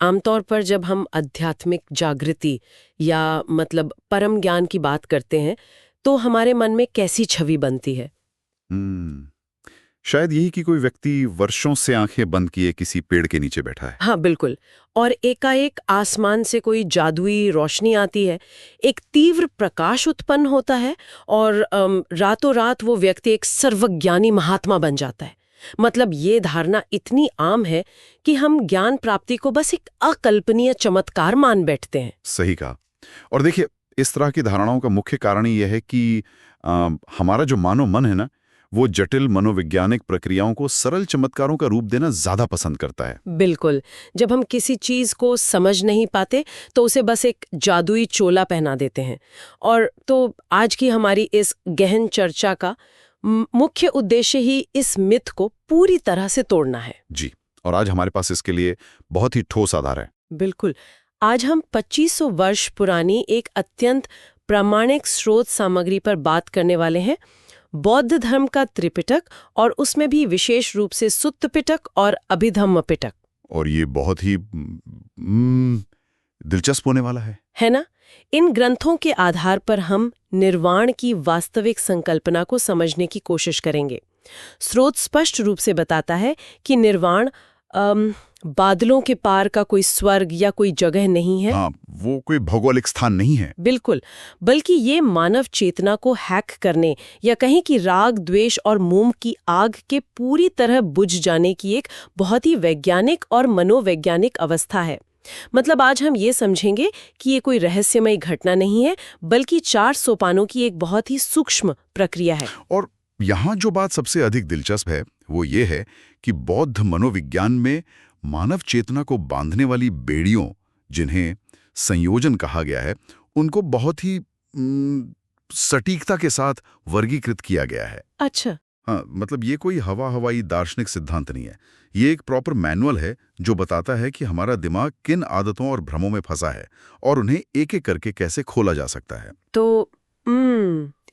आमतौर पर जब हम आध्यात्मिक जागृति या मतलब परम ज्ञान की बात करते हैं तो हमारे मन में कैसी छवि बनती है? हम्म शायद यही कि कोई व्यक्ति वर्षों से आंखें बंद किए किसी पेड़ के नीचे बैठा है। हाँ, बिल्कुल। और एकाएक आसमान से कोई जादुई रोशनी आती है, एक तीव्र प्रकाश उत्पन्न होता है और रातों रात वो व्यक्ति एक सर्वज्ञानी महात्मा बन जाता है। मतलब ये धारणा इतनी आम है कि हम ज्ञान प्राप्ति को बस एक अकल्पनीय चमत्कार मान बैठते हैं। सही कहा। और देखिए, इस तरह की धारणाओं का मुख्य कारण ही यह है कि हमारा जो मानव मन है ना, वो जटिल मनोवैज्ञानिक प्रक्रियाओं को सरल चमत्कारों का रूप देना ज्यादा पसंद करता है। बिल्कुल। जब हम किसी चीज को समझ नहीं पाते तो उसे बस एक जादुई चोला पहना देते हैं। और तो आज की हमारी इस गहन चर्चा का मुख्य उद्देश्य ही इस मिथ को पूरी तरह से तोड़ना है। जी। और आज हमारे पास इसके लिए बहुत ही ठोस आधार है। बिल्कुल। आज हम 2500 वर्ष पुरानी एक अत्यंत प्रामाणिक स्रोत सामग्री पर बात करने वाले हैं, बौद्ध धर्म का त्रिपिटक, और उसमें भी विशेष रूप से सुत्त पिटक और अभिधम्म पिटक। और ये बहुत ही दिलचस्प होने वाला है ना? इन ग्रंथों के आधार पर हम निर्वाण की वास्तविक संकल्पना को समझने की कोशिश करेंगे। स्रोत स्पष्ट रूप से बताता है कि निर्वाण बादलों के पार का कोई स्वर्ग या कोई जगह नहीं है। हाँ, वो कोई भौगोलिक स्थान नहीं है। बिल्कुल। बल्कि ये मानव चेतना को हैक करने या कहीं कि राग, द्वेष और मोह की आग के पूरी तरह बुझ जाने की एक बहुत ही वैज्ञानिक और मनोवैज्ञानिक अवस्था है। मतलब आज हम ये समझेंगे कि ये कोई रहस्यमय घटना नहीं है, बल्कि 4 सोपानों की एक बहुत ही सूक्ष्म प्रक्रिया है। और यहाँ जो बात सबसे अधिक दिलचस्प है वो ये है कि बौद्ध मनोविज्ञान में मानव चेतना को बांधने वाली बेड़ियों, जिन्हें संयोजन कहा गया है, उनको बहुत ही सटीकता के साथ वर्गीकृत किया गया है। अच्छा। हाँ, मतलब ये कोई हवाई दार्शनिक सिद्धांत नहीं है। ये एक प्रॉपर मैनुअल है जो बताता है कि हमारा दिमाग किन आदतों और भ्रमों में फंसा है और उन्हें एक-एक करके कैसे खोला जा सकता है। तो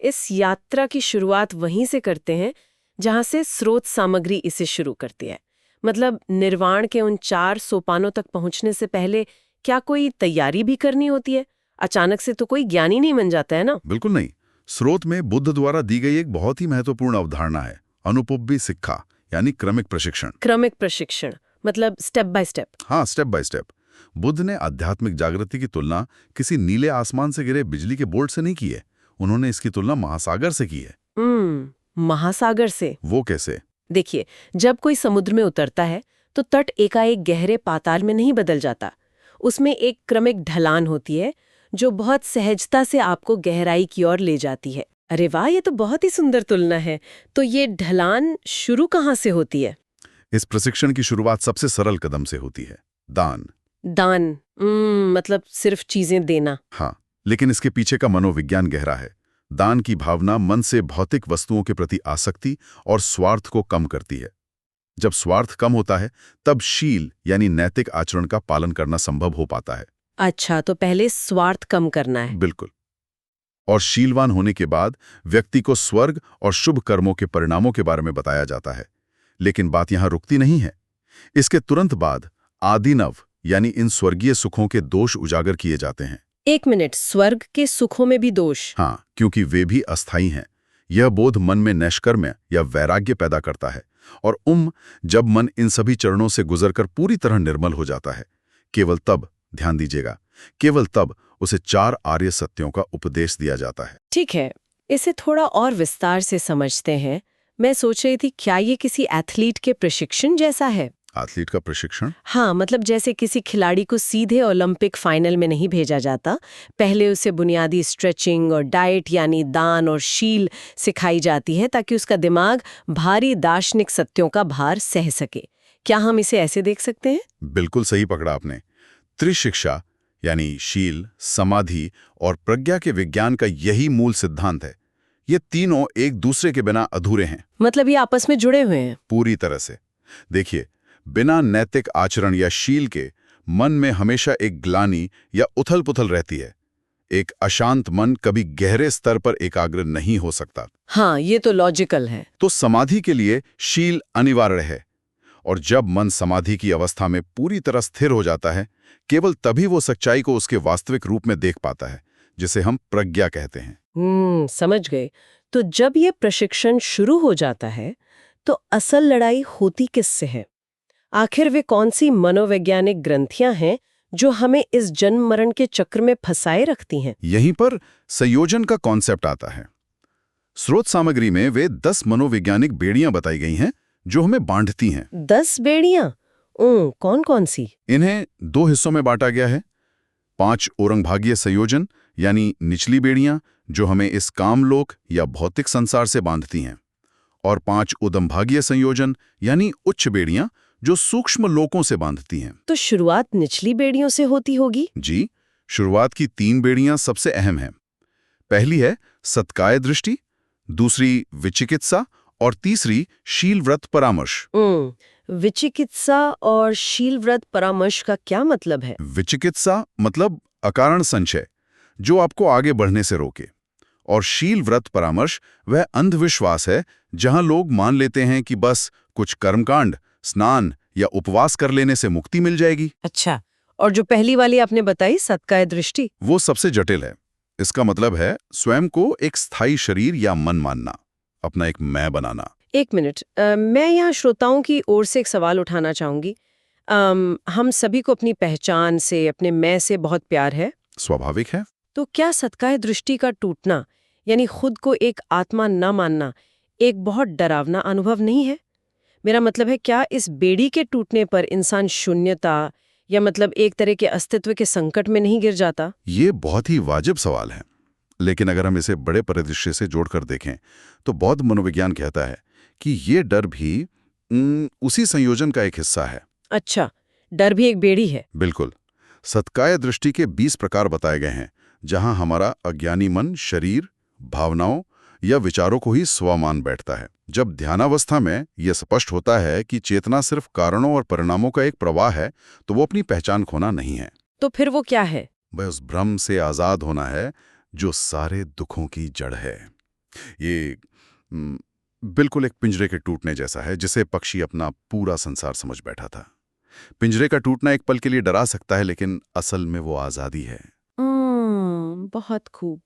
इस यात्रा की शुरुआत वहीं से करते हैं जहां से स्रोत सामग्री इसे शुरू करती है। मतलब निर्वाण के उन 4 सोपानों तक पहुंचने से पहले क्या कोई तैयारी भी करनी होती है? अचानक से तो कोई ज्ञानी नहीं बन जाता है ना? बिल्कुल नहीं। स्रोत में बुद्ध द्वारा दी गई एक बहुत ही महत्वपूर्ण अवधारणा है, अनुपुब्बी सिक्खा, यानी क्रमिक प्रशिक्षण। क्रमिक प्रशिक्षण मतलब स्टेप बाय स्टेप। हाँ, स्टेप बाय स्टेप। बुद्ध ने आध्यात्मिक जागृति की तुलना किसी नीले आसमान से गिरे बिजली के बोल्ट से नहीं की है। उन्होंने इसकी तुलना महासागर से की है। महासागर से? वो कैसे? देखिए, जब कोई समुद्र में उतरता है तो तट एकाएक गहरे पाताल में नहीं बदल जाता। उसमें एक क्रमिक ढलान होती है जो बहुत सहजता से आपको गहराई की ओर ले जाती है। अरे वाह, ये तो बहुत ही सुंदर तुलना है। तो ये ढलान शुरू कहाँ से होती है? इस प्रशिक्षण की शुरुआत सबसे सरल कदम से होती है, दान। दान? मतलब सिर्फ चीजें देना? हाँ, लेकिन इसके पीछे का मनोविज्ञान गहरा है। दान की भावना मन से भौतिक वस्तुओं के प्रति आसक्ति और स्वार्थ को कम करती है। जब स्वार्थ कम होता है तब शील यानी नैतिक आचरण का पालन करना संभव हो पाता है। अच्छा, तो पहले स्वार्थ कम करना है। बिल्कुल। और शीलवान होने के बाद व्यक्ति को स्वर्ग और शुभ कर्मों के परिणामों के बारे में बताया जाता है। लेकिन बात यहां रुकती नहीं है। इसके तुरंत बाद आदिनव यानी इन स्वर्गीय सुखों के दोष उजागर किए जाते हैं। एक मिनट, स्वर्ग के सुखों में भी दोष? हाँ, क्योंकि वे भी अस्थायी हैं। यह बोध मन में नैष्कर्म्य या वैराग्य पैदा करता है। और जब मन इन सभी चरणों से गुजरकर पूरी तरह निर्मल हो जाता है, केवल तब, ध्यान दीजिएगा, केवल तब उसे 4 आर्य सत्यों का उपदेश दिया जाता है। ठीक है, इसे थोड़ा और विस्तार से समझते हैं। मैं सोच रही थी, क्या ये किसी एथलीट के प्रशिक्षण जैसा है? एथलीट का प्रशिक्षण? हाँ, मतलब जैसे किसी खिलाड़ी को सीधे ओलंपिक फाइनल में नहीं भेजा जाता। पहले उसे बुनियादी स्ट्रेचिंग और डाइट यानी दान और शील सिखाई जाती है ताकि उसका दिमाग भारी दार्शनिक सत्यों का भार सह सके। क्या हम इसे ऐसे देख सकते हैं? बिल्कुल सही पकड़ा आपने। त्रिशिक्षा यानी शील, समाधि और प्रज्ञा के विज्ञान का यही मूल सिद्धांत है। ये तीनों एक दूसरे के बिना अधूरे हैं। मतलब ये आपस में जुड़े हुए हैं? पूरी तरह से। देखिए, बिना नैतिक आचरण या शील के मन में हमेशा एक ग्लानि या उथल-पुथल रहती है। एक अशांत मन कभी गहरे स्तर पर एकाग्र नहीं हो सकता। हाँ, ये तो लॉजिकल है। तो समाधि के लिए शील अनिवार्य है और जब मन समाधि की अवस्था में पूरी तरह स्थिर हो जाता है, केवल तभी वो सच्चाई को उसके वास्तविक रूप में देख पाता है, जिसे हम प्रज्ञा कहते हैं। समझ गए। तो जब ये प्रशिक्षण शुरू हो जाता है, तो असल लड़ाई होती किससे है? आखिर वे कौन सी मनोवैज्ञानिक ग्रंथियां हैं जो हमें इस जन्म मरण के चक्र में फंसाए रखती हैं? यहीं पर संयोजन का कॉन्सेप्ट आता है। स्रोत सामग्री में वे 10 मनोवैज्ञानिक बेड़ियां बताई गई हैं जो हमें बांधती हैं। 10 बेड़ियां? कौन कौन सी? इन्हें 2 हिस्सों में बांटा गया है। 5 ओरंगभागीय संयोजन यानी निचली बेड़ियां जो हमें इस कामलोक या भौतिक संसार से बांधती हैं, और 5 उदंभागीय संयोजन यानी उच्च बेड़ियां जो सूक्ष्म लोकों से बांधती हैं। तो शुरुआत निचली बेड़ियों से होती होगी? जी, शुरुआत की 3 बेड़ियां सबसे अहम हैं। पहली है सत्काय दृष्टि, दूसरी विचिकित्सा और तीसरी शील व्रत परामर्श। विचिकित्सा और शील व्रत परामर्श का क्या मतलब है? विचिकित्सा मतलब अकारण संशय जो आपको आगे बढ़ने से रोके, और शील व्रत परामर्श वह अंधविश्वास है जहां लोग मान लेते हैं कि बस कुछ कर्मकांड, स्नान या उपवास कर लेने से मुक्ति मिल जाएगी। अच्छा, और जो पहली वाली आपने बताई सत्काय दृष्टि? वो सबसे जटिल है। इसका मतलब है स्वयं को एक स्थायी शरीर या मन मानना, अपना एक मैं बनाना। एक मिनट, मैं यहाँ श्रोताओं की ओर से एक सवाल उठाना चाहूंगी। हम सभी को अपनी पहचान से, अपने मैं से बहुत प्यार है। स्वाभाविक है। तो क्या सत्काय दृष्टि का टूटना, यानी खुद को एक आत्मा न मानना, एक बहुत डरावना अनुभव नहीं है? मेरा मतलब है, क्या इस बेड़ी के टूटने पर इंसान शून्यता या मतलब एक तरह के अस्तित्व के संकट में नहीं गिर जाता? ये बहुत ही वाजिब सवाल है, लेकिन अगर हम इसे बड़े परिदृश्य से जोड़कर देखें तो बौद्ध मनोविज्ञान कहता है कि ये डर भी उसी संयोजन का एक हिस्सा है। अच्छा, डर भी एक बेड़ी है? बिल्कुल। सत्काय दृष्टि के 20 प्रकार बताए गए हैं, जहां हमारा अज्ञानी मन शरीर, भावनाओं या विचारों को ही स्व मान बैठता है। जब ध्यानावस्था में यह स्पष्ट होता है कि चेतना सिर्फ कारणों और परिणामों का एक प्रवाह है, तो वो अपनी पहचान खोना नहीं है। तो फिर वो क्या है? वह उस भ्रम से आजाद होना है जो सारे दुखों की जड़ है। ये बिल्कुल एक पिंजरे के टूटने जैसा है, जिसे पक्षी अपना पूरा संसार समझ बैठा था। पिंजरे का टूटना एक पल के लिए डरा सकता है, लेकिन असल में वो आजादी है। बहुत खूब।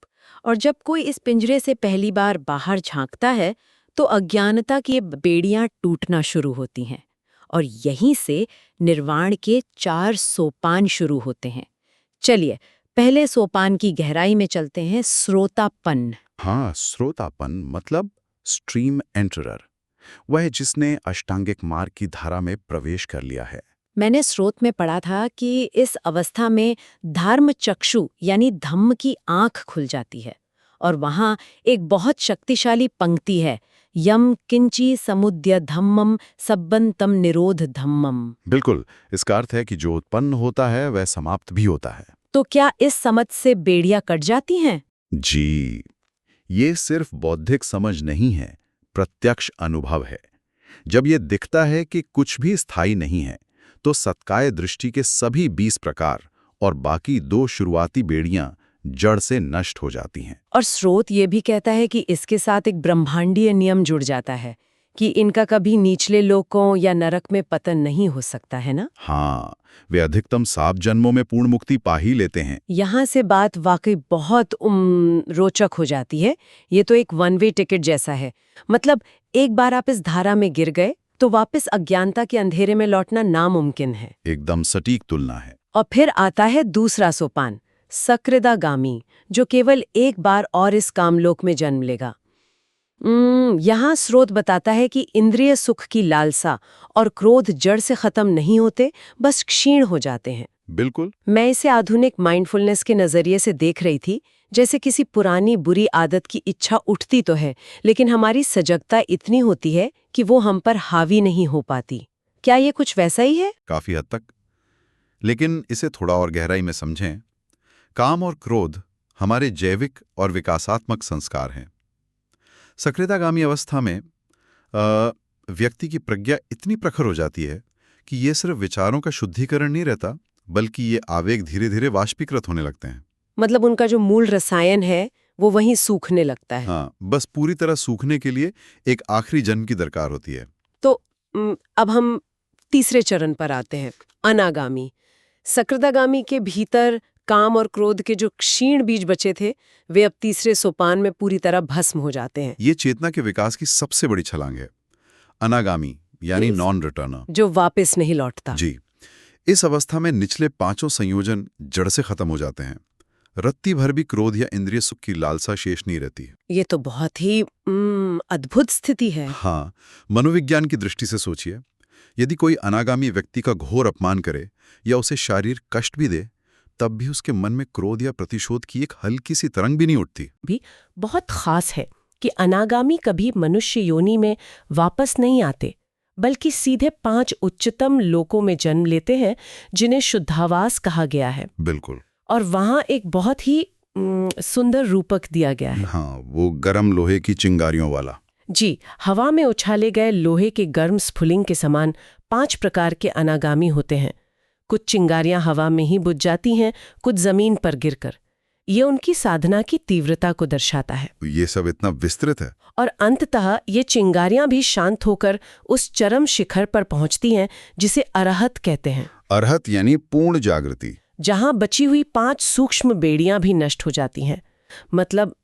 और जब कोई इस पिंजरे से पहली बार बाहर झांकता है, तो अज्ञानता की बेड़ियां टूटना शुरू होती हैं, और यहीं से निर्वाण के 4 सोपान शुरू होते हैं। चलिए, पहले सोपान की गहराई में चलते हैं, श्रोतापन। हाँ, श्रोतापन मतलब स्ट्रीम एंटरर, वह जिसने अष्टांगिक मार्ग की धारा में प्रवेश कर लिया है। मैंने स्रोत में पढ़ा था कि इस अवस्था में धर्म चक्षु यानी धम्म की आंख खुल जाती है, और वहां एक बहुत शक्तिशाली पंक्ति है, यम किंची समुद्य धम्मम सब्बंतम निरोध धम्मम। बिल्कुल, इसका अर्थ है कि जो उत्पन्न होता है वह समाप्त भी होता है। तो क्या इस समझ से बेड़ियां कट जाती हैं? जी, ये सिर्फ बौद्धिक समझ नहीं है, प्रत्यक्ष अनुभव है। जब ये दिखता है कि कुछ भी स्थायी नहीं है, तो सत्काय दृष्टि के सभी 20 प्रकार और बाकी 2 शुरुआती बेड़ियां जड़ से नष्ट हो जाती हैं। और स्रोत ये भी कहता है कि इसके साथ एक ब्रह्मांडीय नियम जुड़ जाता है कि इनका कभी निचले लोकों या नरक में पतन नहीं हो सकता है ना? हाँ, वे अधिकतम 7 जन्मों में पूर्ण मुक्ति पा ही लेते हैं। यहाँ से बात वाकई बहुत रोचक हो जाती है। ये तो एक वन वे टिकट जैसा है। मतलब एक बार आप इस धारा में गिर गए तो वापस अज्ञानता के अंधेरे में लौटना नामुमकिन है। एकदम सटीक तुलना है। और फिर आता है दूसरा सोपान, सकृदागामी, जो केवल एक बार और इस कामलोक में जन्म लेगा। यहाँ स्रोत बताता है कि इंद्रिय सुख की लालसा और क्रोध जड़ से खत्म नहीं होते, बस क्षीण हो जाते हैं। बिल्कुल। मैं इसे आधुनिक माइंडफुलनेस के नजरिए से देख रही थी, जैसे किसी पुरानी बुरी आदत की इच्छा उठती तो है, लेकिन हमारी सजगता इतनी होती है कि वो हम पर हावी नहीं हो पाती। क्या ये कुछ वैसा ही है? काफी हद तक। लेकिन इसे थोड़ा और गहराई में समझें। काम और क्रोध हमारे जैविक और विकासात्मक संस्कार हैं। सकृदागामी अवस्था में व्यक्ति की प्रज्ञा इतनी प्रखर हो जाती है कि ये सिर्फ विचारों का शुद्धिकरण नहीं रहता, बल्कि ये आवेग धीरे धीरे वाष्पीकृत होने लगते हैं। मतलब उनका जो मूल रसायन है वो वहीं सूखने लगता है। हाँ, बस पूरी तरह सूखने के लिए एक आखिरी जन्म की दरकार होती है। तो अब हम तीसरे चरण पर आते हैं, अनागामी। सकृदागामी के भीतर काम और क्रोध के जो क्षीण बीज बचे थे, वे अब तीसरे सोपान में पूरी तरह भस्म हो जाते हैं। ये चेतना के विकास की सबसे बड़ी छलांग है। अनागामी यानी नॉन रिटर्नर, जो वापस नहीं लौटता। जी। इस अवस्था में निचले पांचों संयोजन जड़ से खत्म हो जाते हैं। रत्ती भर भी क्रोध या इंद्रिय सुख की लालसा शेष नहीं रहती। ये तो बहुत ही अद्भुत स्थिति है। हाँ, मनोविज्ञान की दृष्टि से सोचिए, यदि कोई अनागामी व्यक्ति का घोर अपमान करे या उसे शारीरिक कष्ट भी दे, तब भी उसके मन में क्रोध या प्रतिशोध की एक हल्की सी तरंग भी नहीं उठती। भी बहुत खास है कि अनागामी कभी मनुष्य योनि में वापस नहीं आते, बल्कि सीधे 5 उच्चतम लोकों में जन्म लेते हैं, जिन्हें शुद्धावास कहा गया है। बिल्कुल। और वहां एक बहुत ही सुंदर रूपक दिया गया है। हाँ, वो गरम लोहे की चिंगारियों वाला। जी, हवा में उछाले गए लोहे के गर्म स्फुलिंग के समान 5 प्रकार के अनागामी होते हैं। कुछ चिंगारियां हवा में ही बुझ जाती हैं, कुछ जमीन पर गिरकर। ये उनकी साधना की तीव्रता को दर्शाता है। ये सब इतना विस्तृत है। और अंततः ये चिंगारियां भी शांत होकर उस चरम शिखर पर पहुंचती हैं जिसे अरहत कहते हैं। अरहत यानी पूर्ण जागृति। जहां बची हुई 5 सूक्ष्म बेड़ियां भी नष्ट हो जाती हैं। मतलब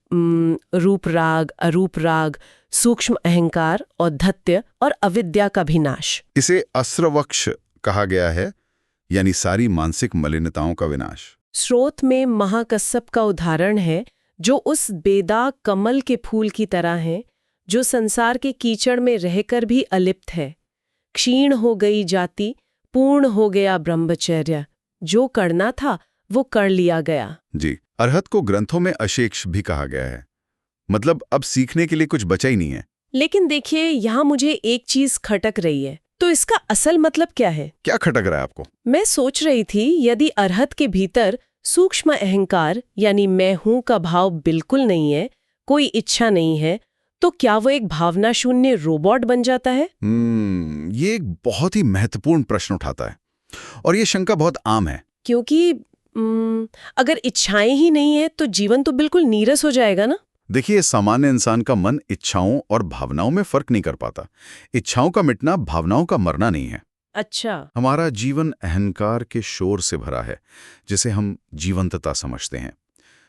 रूप राग, अरूप राग, सूक्ष्म अहंकार, औद्धत्य और अविद्या का भी नाश। इसे अस्रवक्ष कहा गया है, यानी सारी मानसिक मलिनताओं का विनाश। स्रोत में महाकश्यप का उदाहरण है, जो उस बेदाग कमल के फूल की तरह है, जो संसार के कीचड़ में रहकर भी अलिप्त है। क्षीण हो गई जाति, पूर्ण हो गया ब्रह्मचर्य। जो करना था वो कर लिया गया। जी, अरहत को ग्रंथों में अशेष भी कहा गया है। मतलब अब सीखने के लिए कुछ बचा ही नहीं है। लेकिन देखिए, यहाँ मुझे एक चीज खटक रही है। तो इसका असल मतलब क्या है? क्या खटक रहा है आपको? मैं सोच रही थी, यदि अरहत के भीतर सूक्ष्म अहंकार यानी मैं हूं का भाव बिल्कुल नहीं है, कोई इच्छा नहीं है, तो क्या वो एक भावना शून्य रोबोट बन जाता है? ये एक बहुत ही महत्वपूर्ण प्रश्न उठाता है, और ये शंका बहुत आम है। क्योंकि अगर इच्छाएं ही नहीं है तो जीवन तो बिल्कुल नीरस हो जाएगा ना। देखिए, सामान्य इंसान का मन इच्छाओं और भावनाओं में फर्क नहीं कर पाता। इच्छाओं का मिटना भावनाओं का मरना नहीं है। अच्छा। हमारा जीवन अहंकार के शोर से भरा है, जिसे हम जीवंतता समझते हैं।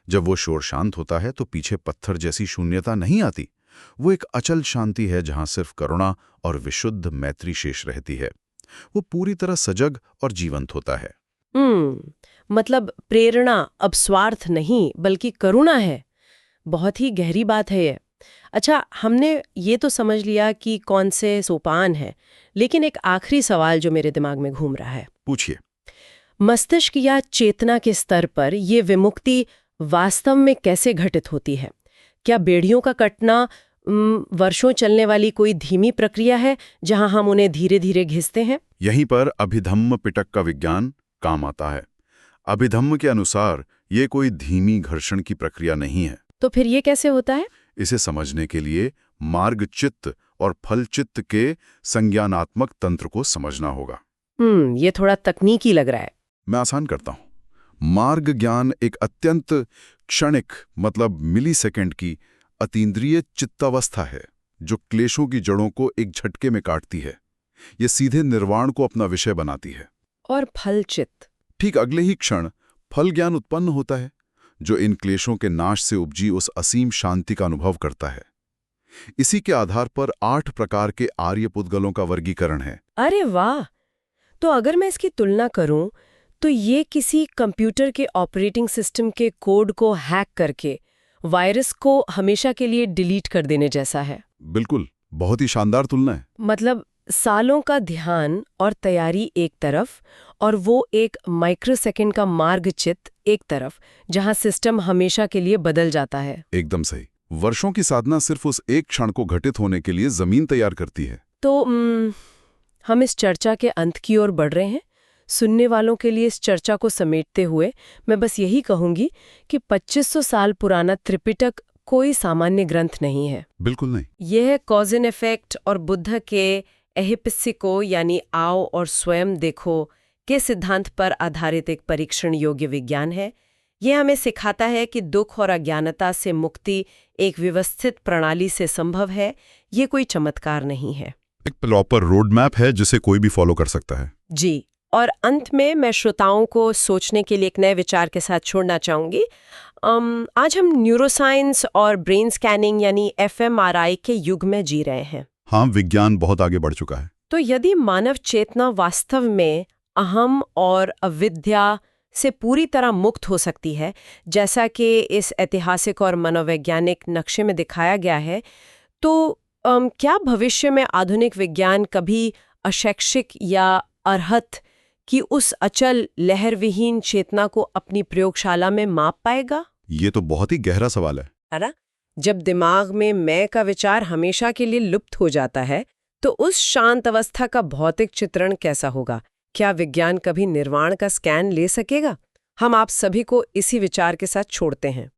जब वो शोर शांत होता है तो पीछे पत्थर जैसी शून्यता नहीं आती। वो एक अचल शांति है जहां सिर्फ करुणा और विशुद्ध मैत्री शेष रहती है। वो पूरी तरह सजग और जीवंत होता है। मतलब प्रेरणा अब स्वार्थ नहीं बल्कि करुणा है। बहुत ही गहरी बात है ये। अच्छा, हमने ये तो समझ लिया कि कौन से सोपान है, लेकिन एक आखिरी सवाल जो मेरे दिमाग में घूम रहा है। पूछिए। मस्तिष्क या चेतना के स्तर पर ये विमुक्ति वास्तव में कैसे घटित होती है? क्या बेड़ियों का कटना वर्षों चलने वाली कोई धीमी प्रक्रिया है जहां हम उन्हें धीरे धीरे घिसते हैं? यहीं पर अभिधम्म पिटक का विज्ञान काम आता है। अभिधम्म के अनुसार ये कोई धीमी घर्षण की प्रक्रिया नहीं है। तो फिर ये कैसे होता है? इसे समझने के लिए मार्ग चित्त और फल चित्त के संज्ञानात्मक तंत्र को समझना होगा। ये थोड़ा तकनीकी लग रहा है। मैं आसान करता हूं। मार्ग ज्ञान एक अत्यंत क्षणिक, मतलब मिलीसेकंड की अतीन्द्रिय चित्तावस्था है, जो क्लेशों की जड़ों को एक झटके में काटती है। ये सीधे निर्वाण को अपना विषय बनाती है। और फल चित्त? ठीक अगले ही क्षण फल ज्ञान उत्पन्न होता है, जो इन क्लेशों के नाश से उपजी उस असीम शांति का अनुभव करता है। इसी के आधार पर 8 प्रकार के आर्य पुद्गलों का वर्गीकरण है। अरे वाह! तो अगर मैं इसकी तुलना करूं, तो ये किसी कंप्यूटर के ऑपरेटिंग सिस्टम के कोड को हैक करके वायरस को हमेशा के लिए डिलीट कर देने जैसा है। बिल्कुल, बहुत ही शानदार तुलना है। मतलब सालों का ध्यान और तैयारी एक तरफ, और वो एक माइक्रोसेकंड का मार्ग चित्त एक तरफ, जहां सिस्टम हमेशा के लिए बदल जाता है। एकदम सही। वर्षों की साधना सिर्फ उस एक क्षण को घटित होने के लिए जमीन तैयार करती है। तो हम इस चर्चा के अंत की ओर बढ़ रहे हैं। सुनने वालों के लिए इस चर्चा को समेटते हुए मैं बस यही कहूंगी कि 2500 साल पुराना त्रिपिटक कोई सामान्य ग्रंथ नहीं है। बिल्कुल नहीं। यह कॉज एंड इफेक्ट और बुद्ध के एहिपसिको यानी आओ और स्वयं देखो के सिद्धांत पर आधारित एक परीक्षण योग्य विज्ञान है। यह हमें सिखाता है कि दुख और अज्ञानता से मुक्ति एक व्यवस्थित प्रणाली से संभव है। ये कोई चमत्कार नहीं है। एक प्रॉपर रोड मैप है जिसे कोई भी फॉलो कर सकता है। जी, और अंत में मैं श्रोताओं को सोचने के लिए एक नए विचार के साथ छोड़ना चाहूंगी। आज हम न्यूरोसाइंस और ब्रेन स्कैनिंग यानी एफएमआरआई के युग में जी रहे हैं। हाँ, विज्ञान बहुत आगे बढ़ चुका है। तो यदि मानव चेतना वास्तव में अहम और अविद्या से पूरी तरह मुक्त हो सकती है, जैसा कि इस ऐतिहासिक और मनोवैज्ञानिक नक्शे में दिखाया गया है, तो क्या भविष्य में आधुनिक विज्ञान कभी अशैक्षिक या अरहत की उस अचल लहरविहीन चेतना को अपनी प्रयोगशाला में माप पाएगा? ये तो बहुत ही गहरा सवाल है। है ना? जब दिमाग में मैं का विचार हमेशा के लिए लुप्त हो जाता है, तो उस शांत अवस्था का भौतिक चित्रण कैसा होगा? क्या विज्ञान कभी निर्वाण का स्कैन ले सकेगा? हम आप सभी को इसी विचार के साथ छोड़ते हैं।